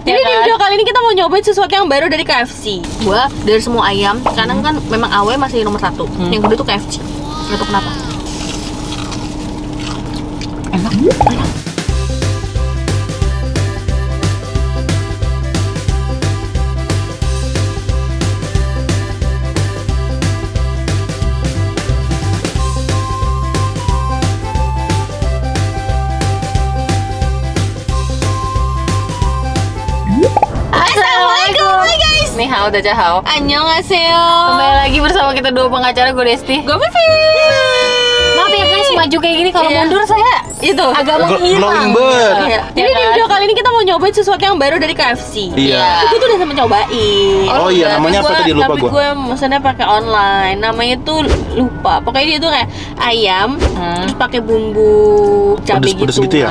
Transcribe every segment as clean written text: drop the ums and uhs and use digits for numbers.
Jadi di video kali ini kita mau nyobain sesuatu yang baru dari KFC. Gua dari semua ayam, karena kan memang AW masih nomor 1. Yang kedua tuh KFC. Gak tau kenapa. Enak. Nih hao, dajahao. Annyeonghaseyo. Kembali lagi bersama kita dua pengacara, gue Desti. Gue Vivi. Maaf ya guys, maju kayak gini kalau mundur saya itu agak menghilang. Jadi di video kali ini kita mau nyobain sesuatu yang baru dari KFC. Iya. Gue tuh udah sama cobain. Oh iya, namanya apa tadi lupa gue. gue. Tapi gue maksudnya pakai online. Namanya tuh lupa. Pokoknya dia tuh kayak ayam, terus pakai bumbu cabai Pedes-pedes gitu. gitu ya?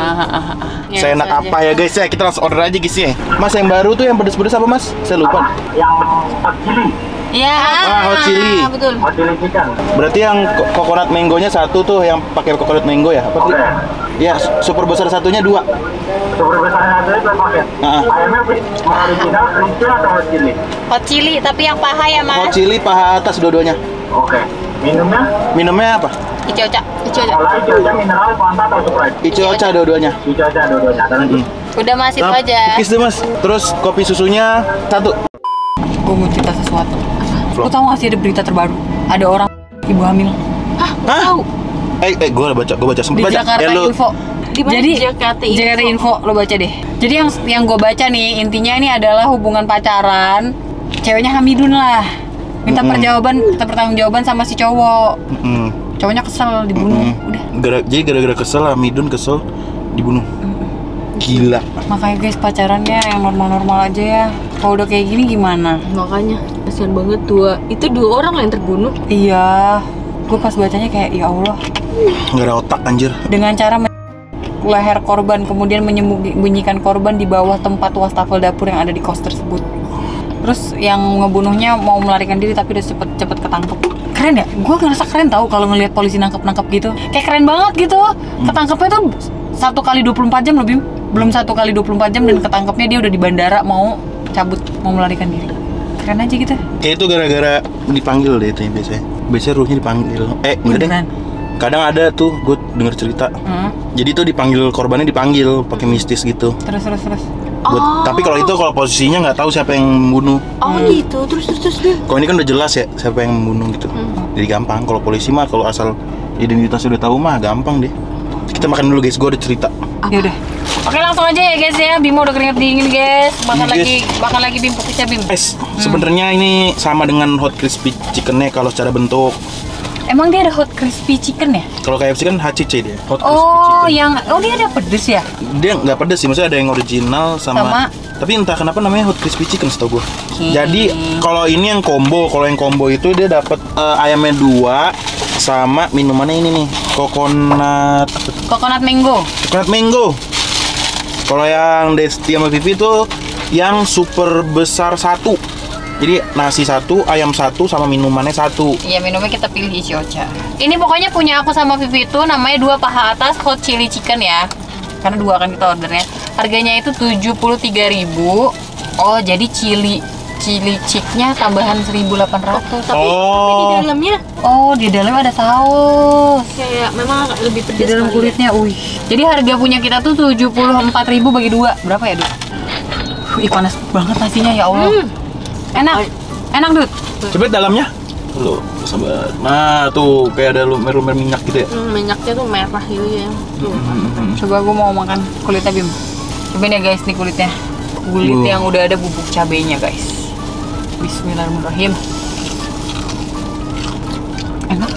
Ya, Saya enak aja. apa ya guys ya? Kita langsung order aja guys ya. Mas yang baru tuh yang pedes-pedes apa mas? Saya lupa. Yang hot chili, Iya. Hot chili. Betul. hot chili chicken. Berarti yang coconut mangonya satu tuh yang pakai coconut mango ya? Apa sih? Oke. Ya, super besar satunya 2. Super besarnya ada itu paket. Ayamnya mau original, crispy atau hot chili? Hot chili tapi yang paha ya Hot mas. chili paha atas dua-duanya. Oke. Minumnya? Minumnya apa? Icoca. Kalau hijaunya mineral, Fanta atau Sprite? Icoca dua-duanya. Hijau aja dua-duanya. Udah mas itu aja. Cookies deh mas. Terus kopi susunya 1. Gue mau cerita sesuatu. Vlog. Lu tau gak sih ada berita terbaru? Ada orang ibu hamil Hah? Gue baca di sempet baca. Jakarta lu. Info. Di mana? Jadi Jakarta Info lo baca deh. Jadi yang gue baca nih intinya ini adalah hubungan pacaran, ceweknya hamidun lah. Minta pertanggungjawaban sama si cowok. Cowoknya kesel dibunuh. Udah. Jadi gara-gara kesel, Midun kesel dibunuh. Gila. Makanya guys pacarannya yang normal-normal aja ya. Kalau udah kayak gini gimana? Makanya kasihan banget itu dua orang lah yang terbunuh. Iya. Gue pas bacanya kayak ya Allah. Nggak ada otak anjir. Dengan cara leher korban kemudian menyembunyikan korban di bawah tempat wastafel dapur yang ada di kos tersebut. Terus yang ngebunuhnya mau melarikan diri tapi udah cepet ketangkep. Keren ya? Gue ngerasa keren tau kalau ngelihat polisi nangkep gitu. Kayak keren banget gitu. Ketangkepnya tuh 1 kali 24 jam lebih. Belum 1 kali 24 jam dan ketangkepnya dia udah di bandara mau cabut, mau melarikan diri. Keren aja gitu. Itu gara-gara dipanggil deh itu biasanya. Biasanya ruhnya dipanggil. Enggak deh. Kadang ada tuh gue denger cerita. Jadi tuh korbannya dipanggil pakai mistis gitu. Terus. Tapi kalau posisinya nggak tahu siapa yang membunuh. Oh gitu, terus Kalau ini kan udah jelas ya siapa yang membunuh gitu. Jadi gampang. Kalau polisi mah kalau asal identitasnya udah tahu mah gampang deh. Kita makan dulu guys, gue ada cerita. Ya udah. Oke langsung aja ya guys ya. Bimo udah keringet dingin guys. Makan lagi Bim, fokusnya Bim. Sebenarnya ini sama dengan hot crispy chickennya kalau secara bentuk. Emang dia ada hot crispy chicken ya? Kalau KFC kan HCC dia. Hot crispy Oh, chicken. dia ada pedes ya? Dia nggak pedes sih, maksudnya ada yang original sama. Tapi entah kenapa namanya hot crispy chicken setahu gue. Jadi kalau ini yang combo, itu dia dapat ayamnya 2 sama minumannya ini nih, Coconut mango. Coconut mango. Kalau yang Desti sama Vivi itu yang super besar 1. Jadi nasi 1, ayam 1 sama minumannya 1. Iya, minumnya kita pilih Ichocha. Ini pokoknya punya aku sama Vivi itu namanya 2 paha atas hot chili chicken ya. Karena 2 kan kita ordernya. Harganya itu 73.000. Oh, jadi chili chicknya tambahan 1.800. Tapi di dalamnya di dalamnya ada saus. kayak memang lebih pedas Di dalam kali kulitnya, wih. Jadi harga punya kita tuh 74.000 bagi 2. Berapa ya, Dut? Ih, panas banget nasinya ya Allah. Enak, Dut. Coba dalamnya. Loh, sabar. Nah, tuh kayak ada lumer-lumer minyak gitu ya. Minyaknya tuh merah gitu ya. Coba gue mau makan kulitnya Bim. Cobain ya guys nih kulitnya. Kulit yang udah ada bubuk cabenya guys. Bismillahirrahmanirrahim. Enak.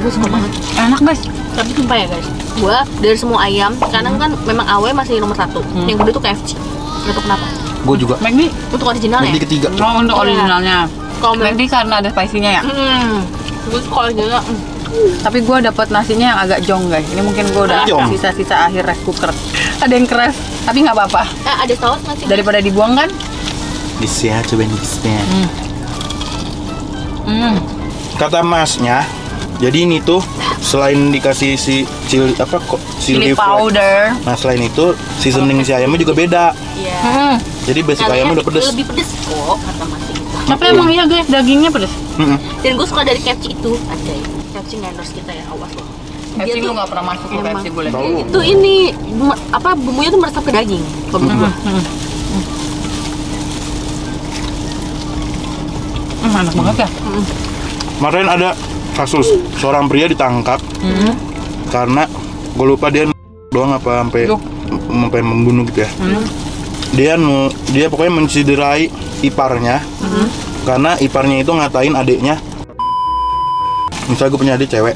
Gue suka banget. Enak guys. Tapi sumpah ya guys, gue dari semua ayam, karena kan memang AW masih nomor 1. Yang kedua tuh KFC. Gak tau kenapa. Gue juga. McD Untuk original ya? McD ketiga. Oh, untuk originalnya. Kalau McD karena ada spicy-nya ya. Gue suka original. Tapi gue dapat nasinya yang agak jong guys. Ini mungkin gue udah Jong. sisa-sisa akhir rice cooker. Ada yang keras, tapi nggak apa-apa. Ada saus nggak sih? Daripada dibuang kan? Bisa cobain bisa. Kata masnya, jadi ini tuh selain dikasih chili Chili powder. Nah selain itu seasoning si ayamnya juga beda. Iya. Jadi basic ayamnya udah pedes. Lebih pedes kok kata Mas gitu. Tapi emang iya guys, dagingnya pedes. Dan gue suka dari KFC itu. Anjay, KFC nggak endorse kita ya, awas loh. KFC Dia lu tuh nggak pernah masuk ke emang- KFC boleh. Tahu. Itu ini apa bumbunya tuh meresap ke daging. Kalau menurut gue. Enak banget ya. Kemarin ada kasus seorang pria ditangkap karena gue lupa dia doang apa sampai membunuh gitu ya. Dia pokoknya menciderai iparnya karena iparnya itu ngatain adiknya. Misalnya gue punya adik cewek,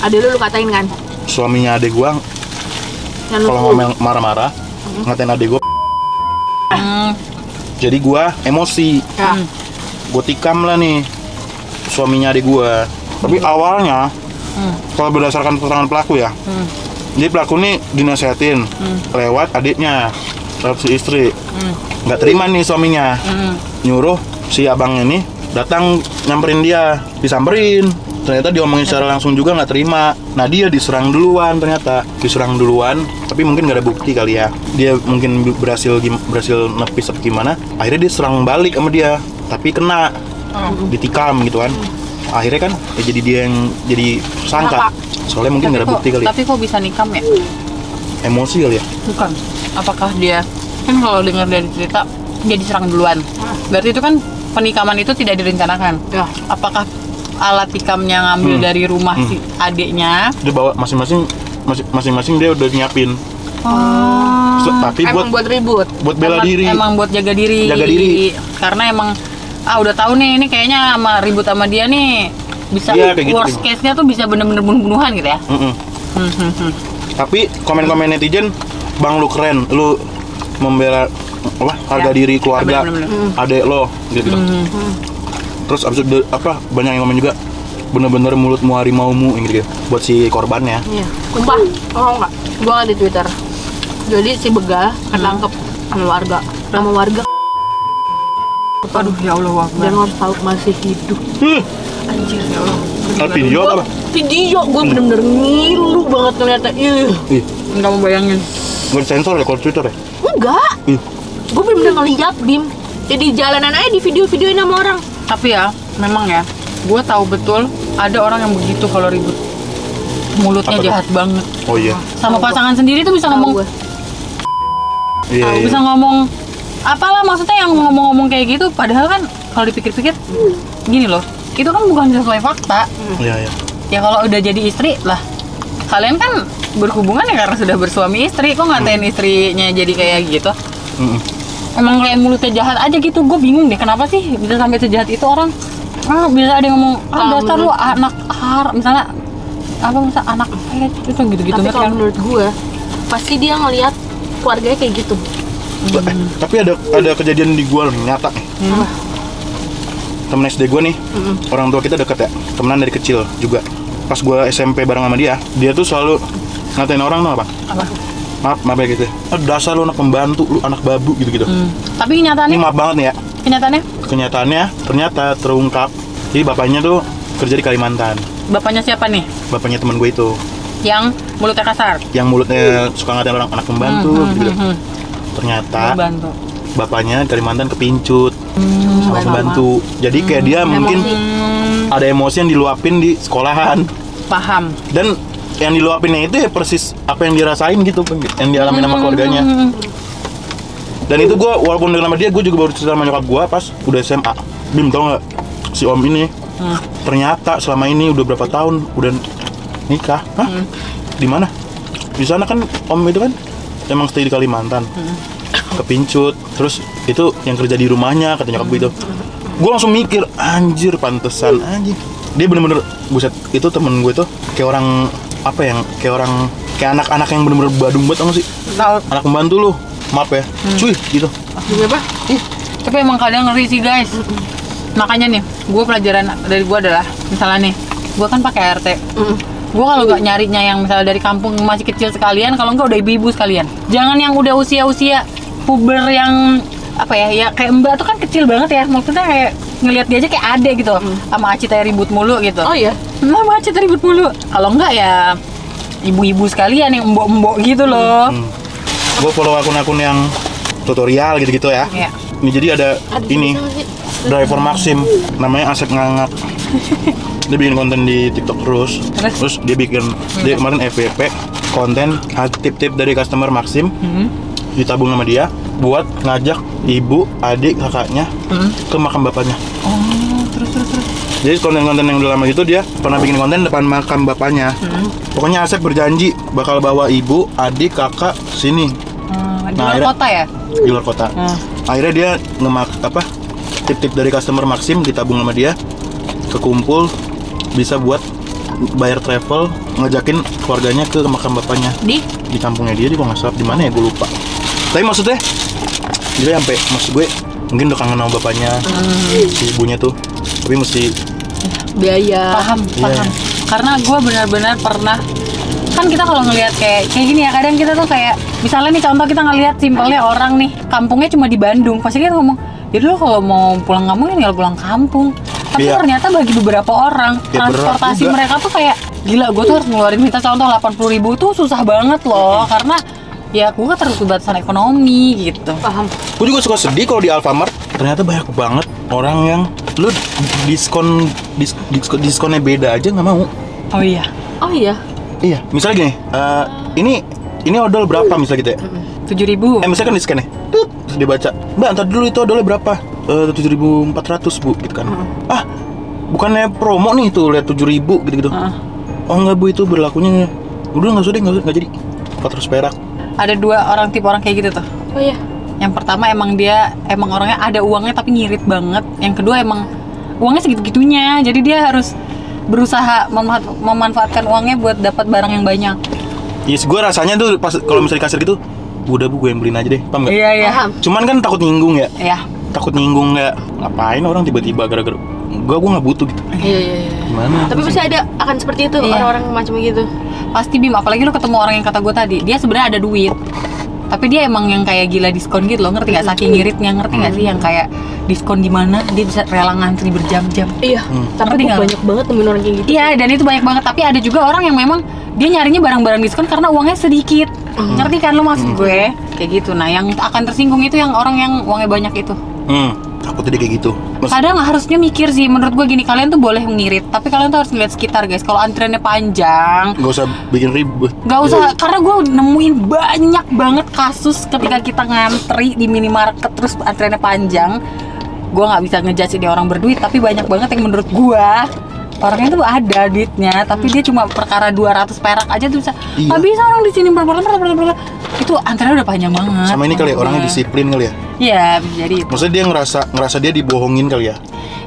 Ada lu katain kan? suaminya adik gue Yang kalau ngomel marah-marah ngatain adik gue. Jadi gue emosi, Ya. gue tikam lah nih suaminya adik gue. Tapi awalnya kalau berdasarkan keterangan pelaku ya, jadi pelaku nih dinasehatin lewat adiknya, lewat si istri. Nggak terima nih suaminya, nyuruh si abangnya nih datang nyamperin dia, disamperin. Ternyata diomongin secara langsung juga nggak terima. Nah dia diserang duluan ternyata, tapi mungkin nggak ada bukti kali ya. Dia mungkin berhasil nepis apa gimana. Akhirnya dia serang balik sama dia, tapi kena, ditikam gitu kan. Akhirnya kan ya jadi dia yang jadi tersangka. Soalnya mungkin nggak ada bukti kali. Tapi kok bisa nikam ya? Emosi kali ya. Bukan. Apakah dia kan kalau dengar dari cerita dia diserang duluan. Berarti itu kan penikaman itu tidak direncanakan. Ya. Apakah alat tikamnya ngambil dari rumah si adiknya? Dia bawa masing-masing dia udah nyiapin. Tapi Emang buat ribut. buat bela diri. Emang buat jaga diri. Jaga diri. Karena emang udah tahu nih ini kayaknya sama ribut sama dia nih bisa Iya, kayak gitu, worst case-nya tuh bisa bener-bener bunuh-bunuhan gitu ya. Tapi komen-komen netizen, Bang lu keren, lu membela harga diri keluarga Bener-bener. adek lo gitu. Terus abis itu banyak yang komen juga bener-bener mulutmu harimaumu gitu buat si korbannya. Iya. Sumpah, tau nggak? Gua nggak di Twitter. Jadi si begal ketangkep sama warga. Nama warga. Aduh ya Allah Akbar. Dan lo harus tahu masih hidup. Anjir ya Allah. Video apa? Video gue bener-bener ngilu banget ngeliatnya. Ih, Nggak mau bayangin. nggak disensor ya kalau Twitter ya? Enggak. Gue bener-bener ngeliat Bim. Jadi jalanan aja di video-videoin sama orang. Tapi ya, memang ya, gue tahu betul ada orang yang begitu kalau ribut. Mulutnya Apa tuh? jahat banget. Oh iya. Sama pasangan sendiri tuh bisa Tahu ngomong, gue. Iya. bisa ngomong apalah maksudnya yang ngomong-ngomong kayak gitu. Padahal kan kalau dipikir-pikir, gini loh, itu kan bukan sesuai fakta. Iya. Ya kalau udah jadi istri lah, kalian kan berhubungan ya karena sudah bersuami istri. Kok ngatain istrinya jadi kayak gitu? Emang kayak mulutnya jahat aja gitu. Gue bingung deh kenapa sih bisa sampai sejahat itu orang. Bisa ada yang ngomong dasar lu anak misalnya anak itu gitu-gitu. Tapi kan. kalau menurut gue, pasti dia ngeliat keluarganya kayak gitu. Tapi ada kejadian di gua nyata nih. Temen SD gua nih, orang tua kita deket ya, temenan dari kecil juga. Pas gua SMP bareng sama dia tuh selalu ngatain orang tuh apa? Maaf ya gitu. Dasar lu anak pembantu, lu anak babu gitu-gitu. Tapi kenyataannya, Ini maaf banget nih ya. kenyataannya Ternyata terungkap. Jadi bapaknya tuh kerja di Kalimantan. bapaknya siapa nih? Bapaknya temen gue itu, Yang mulutnya kasar. yang mulutnya suka ngatain orang anak pembantu gitu. Ternyata Bantu. bapaknya di Kalimantan kepincut sama pembantu. Jadi kayak dia mungkin ada emosi yang diluapin di sekolahan. Paham. Dan yang diluapinnya itu ya persis apa yang dirasain gitu, yang dialami sama keluarganya. Dan itu gue walaupun dengan nama dia, gue juga baru cerita sama nyokap gue pas udah SMA. Bim, tau nggak si om ini ternyata selama ini udah berapa tahun udah nikah? Hah? Di mana? Di sana kan om itu kan emang stay di Kalimantan. Kepincut, terus itu yang kerja di rumahnya kata nyokap gue itu. Gue langsung mikir, anjir pantesan anjir. Dia bener-bener buset, itu temen gue tuh kayak orang apa yang kayak anak-anak yang bener-bener badung banget tau gak sih? Tahu. Anak pembantu lu, maaf ya, cuy gitu. Gimana? Tapi emang kadang ngeri sih guys. Makanya nih, gue pelajaran dari gue adalah misalnya nih, gue kan pakai RT. Gue kalau nggak nyarinya yang misalnya dari kampung masih kecil sekalian, kalau nggak udah ibu-ibu sekalian. Jangan yang udah usia-usia puber yang apa ya kayak mbak tuh kan kecil banget ya. Maksudnya kayak ngelihat dia aja kayak adek gitu. Sama Acita ribut mulu gitu. Oh iya. Sama Acita ribut mulu. Kalau nggak ya ibu-ibu sekalian yang embok-embok gitu loh. Gue follow akun-akun yang tutorial gitu-gitu ya. Iya. Ini jadi ada ini driver Maxim namanya Asep Ngangak. Dia bikin konten di TikTok terus dia bikin dia kemarin FYP konten tip-tip dari customer Maxim ditabung sama dia buat ngajak ibu, adik, kakaknya ke makam bapaknya. Oh, terus. Jadi konten-konten yang udah lama gitu dia pernah bikin konten depan makam bapaknya. Pokoknya Asep berjanji bakal bawa ibu, adik, kakak sini. Di luar kota ya? Di luar kota. Akhirnya dia tip-tip dari customer Maxim ditabung sama dia, kekumpul bisa buat bayar travel, ngajakin keluarganya ke makam bapaknya Di kampungnya dia kalau nggak salah di mana ya gue lupa. Tapi maksudnya dia sampai maksud gue mungkin udah kangen sama bapaknya, si ibunya tuh, tapi mesti biaya. Paham. Karena gue benar-benar pernah, kan kita kalau ngelihat kayak gini ya, kadang kita tuh kayak misalnya nih contoh kita ngelihat simpelnya orang nih kampungnya cuma di Bandung, pasti kita ngomong ya dulu kalau mau pulang kampung ya tinggal pulang kampung. Tapi ternyata bagi beberapa orang transportasi mereka tuh kayak gila, gue tuh harus ngeluarin minta contoh 80.000 tuh susah banget loh, karena ya gue kan keterbatasan ekonomi gitu. Paham. Gue juga suka sedih kalau di Alfamart ternyata banyak banget orang yang lu diskonnya beda aja nggak mau. Oh iya. Iya, misalnya gini, ini odol berapa misalnya gitu ya? 7.000. Misalnya kan di scan ya, terus dibaca, Mbak ntar dulu itu odolnya berapa? 7.400 Bu, gitu kan. Bukannya promo nih tuh, lihat 7.000 gitu-gitu. Oh enggak Bu, itu berlakunya udah nggak usah deh, nggak jadi 400 perak. Ada tipe orang kayak gitu tuh. Oh iya. Yang pertama emang orangnya ada uangnya tapi ngirit banget. Yang kedua emang uangnya segitu-gitunya, jadi dia harus berusaha memanfaatkan uangnya buat dapat barang yang banyak. Yes, gue rasanya tuh pas kalau misalnya di kasir gitu, udah Bu, gue yang beliin aja deh, paham nggak? Iya. Cuman kan takut nyinggung ya. Iya. Takut nyinggung nggak? Ngapain orang tiba-tiba gara-gara gue nggak butuh gitu. Iya. Gimana? Tapi pasti ada akan seperti itu orang-orang macam gitu. Pasti Bim, apalagi lu ketemu orang yang kata gue tadi, dia sebenarnya ada duit, tapi dia emang yang kayak gila diskon gitu loh, ngerti nggak? Saking ngiritnya, ngerti nggak sih? Yang kayak diskon di mana dia bisa rela ngantri berjam-jam. Iya. Tapi banyak banget temen orang kayak gitu. Iya, dan itu banyak banget. Tapi ada juga orang yang memang dia nyarinya barang-barang diskon karena uangnya sedikit. Ngerti kan lu maksud gue? Kayak gitu. Nah, yang akan tersinggung itu yang orang yang uangnya banyak itu. Takutnya dia kayak gitu. Kadang harusnya mikir sih, menurut gue gini, kalian tuh boleh ngirit, tapi kalian tuh harus ngeliat sekitar guys. Kalau antriannya panjang, Gak usah bikin ribet. Gak usah, karena gue nemuin banyak banget kasus ketika kita ngantri di minimarket terus antriannya panjang. Gue nggak bisa ngejudge dia orang berduit, tapi banyak banget yang menurut gue orangnya tuh ada duitnya, tapi dia cuma perkara 200 perak aja tuh bisa. Nggak bisa orang di sini itu antriannya udah panjang banget. Sama ini kali ya, orangnya disiplin kali ya. Iya, bisa jadi itu. Maksudnya dia ngerasa dia dibohongin kali ya.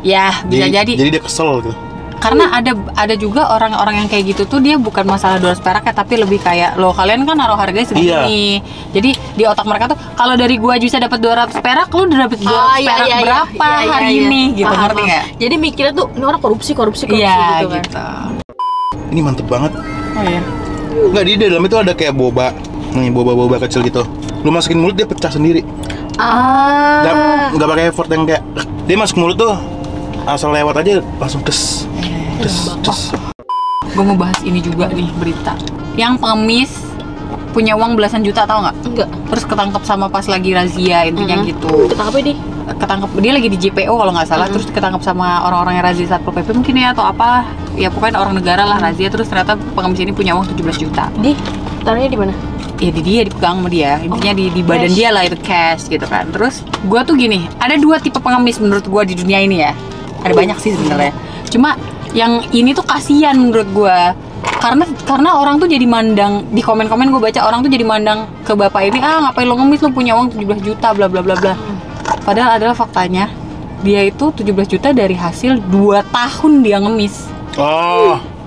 Ya, bisa jadi. Jadi dia kesel gitu. Karena ada juga orang-orang yang kayak gitu tuh dia bukan masalah 200 perak ya, tapi lebih kayak lo kalian kan naruh harganya segini. Jadi di otak mereka tuh kalau dari gua bisa dapat 200 perak, lu udah dapat 200 perak berapa hari ini gitu, ngerti enggak? Jadi mikirnya tuh ini orang korupsi iya, gitu kan. Gitu. Ini mantep banget. Oh iya. Enggak, di dalam itu ada kayak boba. Nih, boba kecil gitu. Lu masukin mulut dia pecah sendiri. Nggak pakai effort yang kayak dia masuk mulut tuh asal lewat aja langsung des. Gue mau bahas ini juga nih, berita yang pengemis punya uang belasan juta, tau nggak? Enggak. Terus ketangkep sama pas lagi razia, intinya gitu. Ketangkep dia lagi di JPO kalau nggak salah, terus ketangkep sama orang-orang yang razia Satpol PP mungkin ya, atau apa ya, pokoknya orang negara lah razia. Terus ternyata pengemis ini punya uang 17 juta. Taruhnya di mana? Ya dia dipegang sama dia, intinya di badan dia lah, itu cash gitu kan. Terus gue tuh gini, ada dua tipe pengemis menurut gue di dunia ini ya. Ada banyak sih sebenarnya, cuma yang ini tuh kasihan menurut gue, karena orang tuh jadi mandang, di komen-komen gue baca orang tuh jadi mandang ke bapak ini, ngapain lo ngemis, lo punya uang 17 juta bla bla bla bla. Padahal adalah faktanya dia itu 17 juta dari hasil 2 tahun dia ngemis.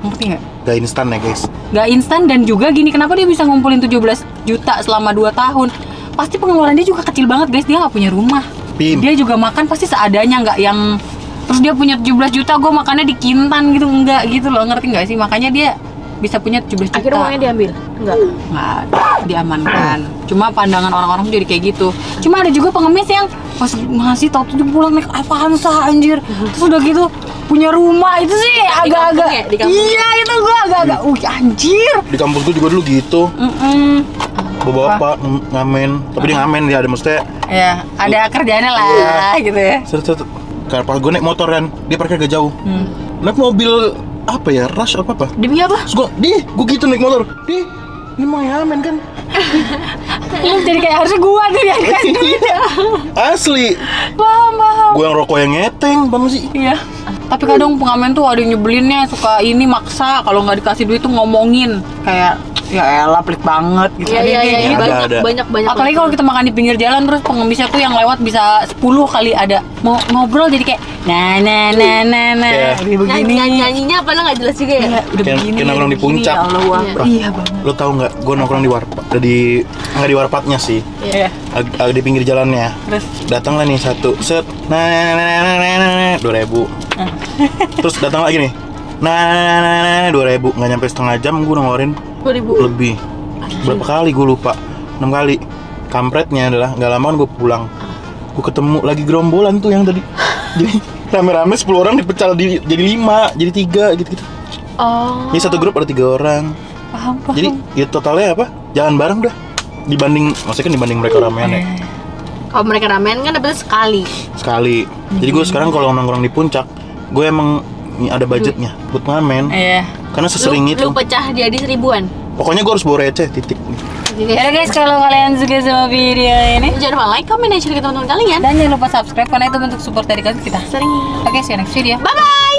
Ngerti nggak? Gak instan ya guys. Gak instan, dan juga gini, kenapa dia bisa ngumpulin 17 juta selama 2 tahun? Pasti pengeluaran dia juga kecil banget guys, dia nggak punya rumah. Dia juga makan pasti seadanya, nggak yang terus dia punya 17 juta gue makannya di Kintan gitu, enggak gitu loh, ngerti nggak sih? Makanya dia bisa punya 17 juta. Akhirnya uangnya diambil? Enggak, diamankan. Cuma pandangan orang-orang jadi kayak gitu. Cuma ada juga pengemis yang pas masih tau tuh pulang naik Avanza anjir, terus udah gitu punya rumah, itu sih agak-agak iya, itu gue agak-agak anjir. Di kampus gue juga dulu gitu. Bapak ngamen, tapi dia ngamen, dia ada maksudnya Ya, ada kerjaannya lah gitu ya. Set. Karena pas gue naik motor kan, dia parkir agak jauh. Naik mobil apa ya, rush apa? Demi apa? Terus gue gitu naik motor. Ini mau yamen kan? Lu jadi kayak harusnya gua tuh yang kasih duit. Asli. Paham. Gue yang rokok yang ngeteng, paham sih? Iya. Tapi kadang pengamen tuh ada yang nyebelinnya, suka ini maksa kalau nggak dikasih duit tuh ngomongin kayak ya elah pelit banget gitu. Iya. Ada. Banyak. Apalagi kalau kita makan di pinggir jalan terus pengemisnya tuh yang lewat bisa 10 kali ada mau ngobrol jadi kayak nah Iya. begini. Nyanyinya apa nggak jelas juga ya? Udah Kayak begini. nongkrong di puncak. Ya Allah, iya banget. Lo tau nggak? Gue nongkrong di warpat, nggak di warpatnya sih. Iya. Di pinggir jalannya. Terus Datang lah nih satu set, 2.000. Terus datang lagi nih, 2.000. Nggak nyampe setengah jam gue nawarin 2.000 lebih. Berapa kali gue lupa, 6 kali. Kampretnya adalah nggak lama kan gue pulang, gue ketemu lagi gerombolan tuh yang tadi. Jadi rame-rame 10 orang dipecal jadi 5, jadi 3 gitu. Oh. Ini satu grup ada 3 orang. paham. Jadi ya totalnya apa? Jalan bareng dah. Maksudnya kan dibanding mereka ramean ya. Kalau mereka ramen kan dapetnya sekali. Jadi gue sekarang kalau nongkrong di puncak, gue emang ada budgetnya buat ngamen. Iya. Karena sesering itu. Lu pecah jadi 1.000-an. Pokoknya gue harus bawa receh, titik. Ya guys, kalau kalian suka sama video ini Jangan lupa like, comment, dan share ke teman-teman kalian. dan jangan lupa subscribe karena itu bentuk support dari kita. Sering. Oke, see you next video. Bye-bye.